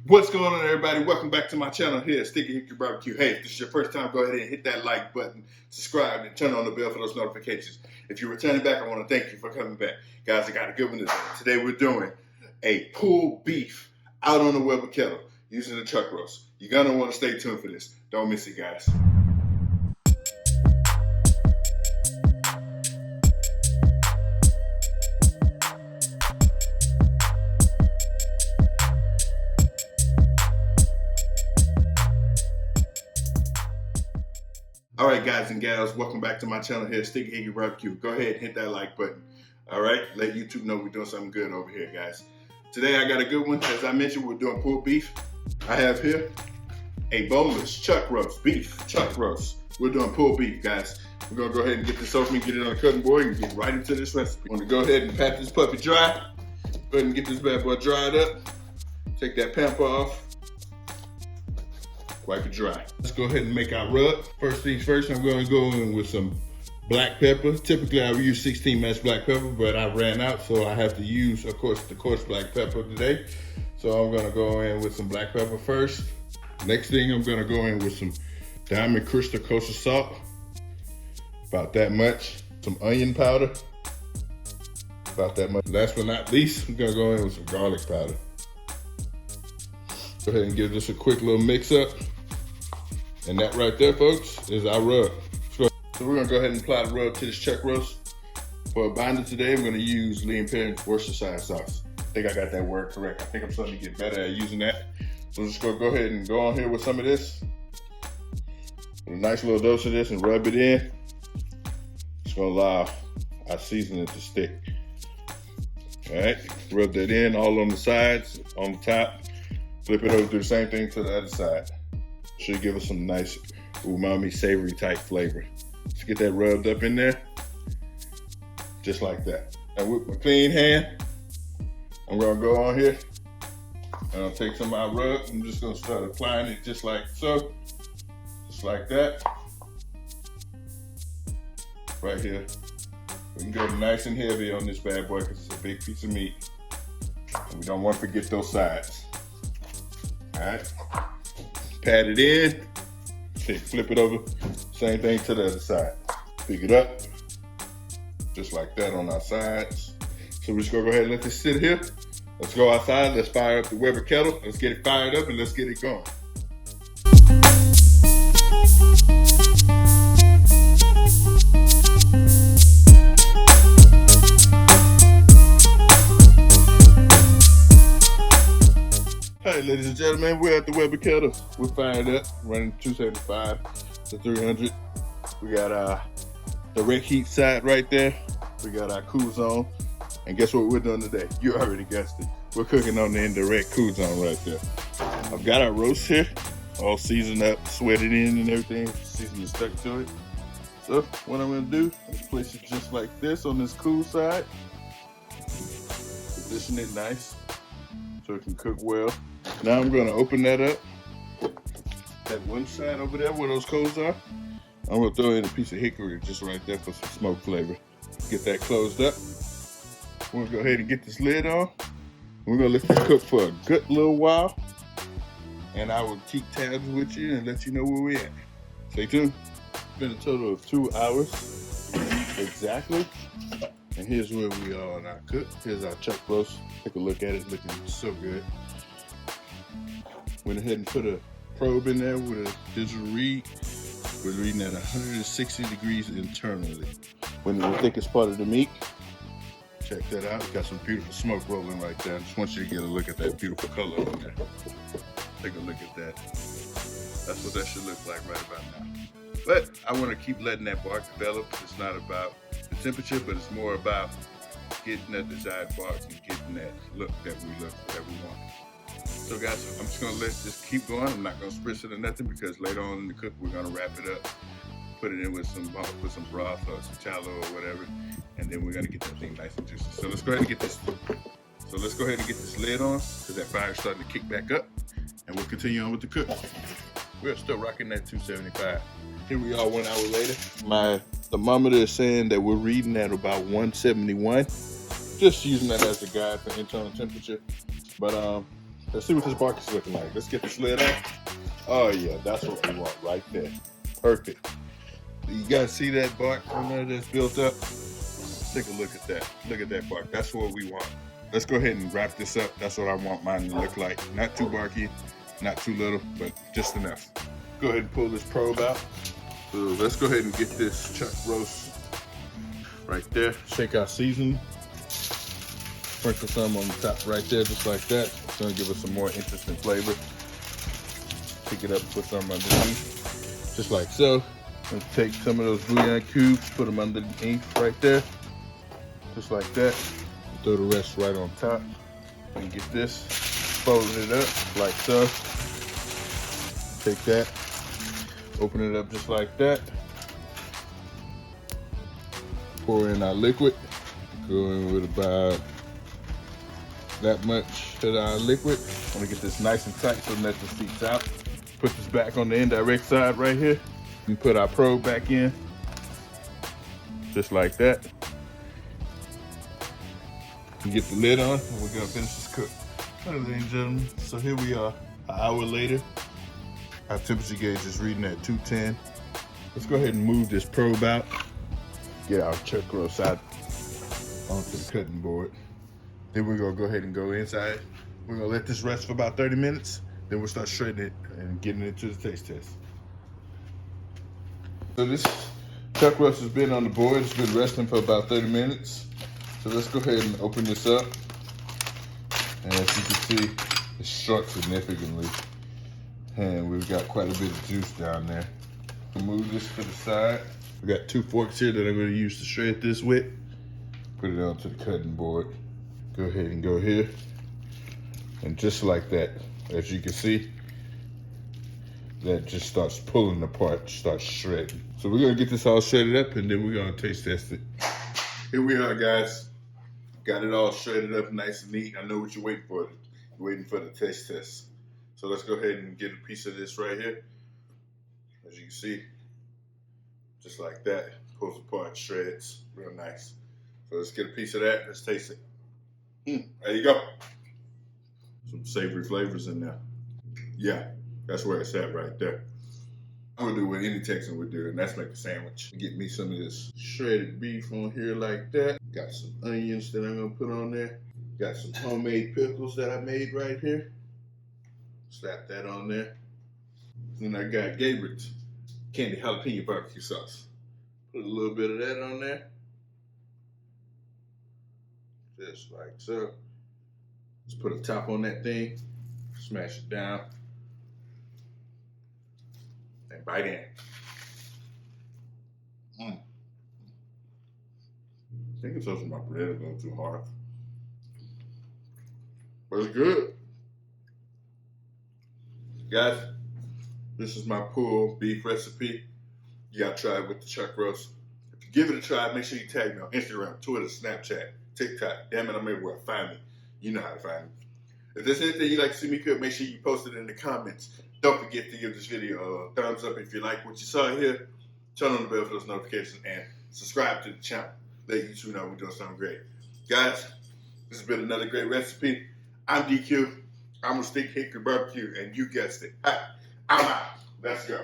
What's going on, everybody? Welcome back to my channel here at Sticky Hickory BBQ. Hey, if this is your first time, go ahead and hit that like button, subscribe, and turn on the bell for those notifications. If you're returning back, I want to thank you for coming back. Guys, I got a good one today. Today we're doing a pulled beef out on the Weber kettle using the chuck roast. You're going to want to stay tuned for this. Don't miss it, guys. All right, guys and gals, welcome back to my channel here, Sticky Hickory BBQ. Go ahead and hit that like button. All right, let YouTube know we're doing something good over here, guys. Today I got a good one. As I mentioned, we're doing pulled beef. I have here a boneless chuck roast, beef chuck roast. We're doing pulled beef, guys. We're gonna go ahead and get this open, get it on the cutting board, and get right into this recipe. I'm gonna go ahead and pat this puppy dry. Go ahead and get this bad boy dried up. Take that pamper off. Wipe it dry. Let's go ahead and make our rub. First things first, I'm going to go in with some black pepper. Typically, I would use 16 mass black pepper, but I ran out, so I have to use, of course, the coarse black pepper today. So I'm going to go in with some black pepper first. Next thing, I'm going to go in with some diamond crystal kosher salt. About that much. Some onion powder. About that much. Last but not least, I'm going to go in with some garlic powder. Go ahead and give this a quick little mix up. And that right there, folks, is our rub. So we're gonna go ahead and apply the rub to this chuck roast. For a binder today, I'm gonna use Lee & Perry Worcestershire sauce. I think I got that word correct. I think I'm starting to get better at using that. So I'm just gonna go ahead and go on here with some of this. With a nice little dose of this and rub it in. Just gonna allow our seasoning to stick. All right, rub that in all on the sides, on the top. Flip it over, do the same thing to the other side. Should give us some nice umami, savory type flavor. Let's get that rubbed up in there, just like that. Now with my clean hand, I'm gonna go on here, and I'll take some of my rub. I'm just gonna start applying it just like so, just like that. Right here. We can go nice and heavy on this bad boy because it's a big piece of meat. And we don't want to forget those sides. All right, pat it in, okay, flip it over, same thing to the other side. Pick it up, just like that on our sides. So we're just gonna go ahead and let this sit here. Let's go outside, let's fire up the Weber kettle, let's get it fired up and let's get it going. Hey, ladies and gentlemen, we're at the Weber kettle. We're fired up, running 275 to 300. We got our direct heat side right there. We got our cool zone. And guess what we're doing today? You already guessed it. We're cooking on the indirect cool zone right there. I've got our roast here, all seasoned up, sweated in and everything. Seasoning stuck to it. So what I'm gonna do is place it just like this on this cool side. Position it nice so it can cook well. Now I'm gonna open that up. That one side over there where those coals are, I'm gonna throw in a piece of hickory just right there for some smoke flavor. Get that closed up. We're gonna go ahead and get this lid on. We're gonna let this cook for a good little while. And I will keep tabs with you and let you know where we're at. Stay tuned. It's been a total of 2 hours exactly. And here's where we are on our cook. Here's our chuck roast. Take a look at it, looking so good. Went ahead and put a probe in there with a digital read. We're reading at 160 degrees internally. When the thickest part of the meat, check that out. Got some beautiful smoke rolling right there. I just want you to get a look at that beautiful color over there. Take a look at that. That's what that should look like right about now. But I want to keep letting that bark develop. It's not about the temperature, but it's more about getting that desired bark and getting that look that we want. So guys, I'm just gonna let this keep going. I'm not gonna spritz it or nothing because later on in the cook, we're gonna wrap it up, put it in with some broth or some tallow or whatever, and then we're gonna get that thing nice and juicy. So let's go ahead and get this. So let's go ahead and get this lid on because that fire's starting to kick back up, and we'll continue on with the cook. We're still rocking that 275. Here we are 1 hour later. My thermometer is saying that we're reading at about 171. Just using that as a guide for internal temperature. But Let's see what this bark is looking like. Let's get this lid off. Oh yeah, that's what we want right there. Perfect. You guys see that bark on there that's built up? Take a look at that. Look at that bark. That's what we want. Let's go ahead and wrap this up. That's what I want mine to look like. Not too barky, not too little, but just enough. Go ahead and pull this probe out. So let's go ahead and get this chuck roast right there. Shake our seasoning. Sprinkle some on the top right there, just like that. It's gonna give us some more interesting flavor. Pick it up and put some underneath, just like so. And take some of those bouillon cubes, put them underneath right there, just like that. Throw the rest right on top. And get this, fold it up like so. Take that, open it up just like that. Pour in our liquid. Go in with about that much of our liquid. I'm gonna get this nice and tight so nothing seeps out. Put this back on the indirect side right here. And put our probe back in, just like that. And get the lid on, and we're gonna finish this cook. All right, ladies and gentlemen, so here we are, an hour later. Our temperature gauge is reading at 210. Let's go ahead and move this probe out. Get our chuck roast out onto the cutting board. Then we're gonna go ahead and go inside. We're gonna let this rest for about 30 minutes. Then we'll start shredding it and getting it to the taste test. So this chuck roast has been on the board. It's been resting for about 30 minutes. So let's go ahead and open this up. And as you can see, it's shrunk significantly. And we've got quite a bit of juice down there. We'll move this to the side. We got 2 forks here that I'm going to use to shred this with. Put it onto the cutting board. Go ahead and go here. And just like that, as you can see, that just starts pulling apart, starts shredding. So we're gonna get this all shredded up and then we're gonna taste test it. Here we are, guys. Got it all shredded up nice and neat. I know what you're waiting for. You're waiting for the taste test. So let's go ahead and get a piece of this right here. As you can see, just like that, pulls apart, shreds, real nice. So let's get a piece of that, let's taste it. There you go. Some savory flavors in there. Yeah. That's where it's at right there. I'm gonna do what any Texan would do, and that's make a sandwich. Get me some of this shredded beef on here like that. Got some onions that I'm gonna put on there. Got some homemade pickles that I made right here. Slap that on there. Then I got Gabriel's candy jalapeno barbecue sauce. Put a little bit of that on there. Just like so. Let's put a top on that thing. Smash it down. And bite in. I think it's also my bread is going too hard. But it's good. Guys, this is my pulled beef recipe. You gotta try it with the chuck roast. If you give it a try, make sure you tag me on Instagram, Twitter, Snapchat, TikTok. Damn it, I'm everywhere. Find me. You know how to find me. If there's anything you'd like to see me cook, make sure you post it in the comments. Don't forget to give this video a thumbs up if you like what you saw here. Turn on the bell for those notifications and subscribe to the channel. Let YouTube know we're doing something great. Guys, this has been another great recipe. I'm DQ. I'm a Stick Hickory Barbecue, and you guessed it. I'm out. Let's go.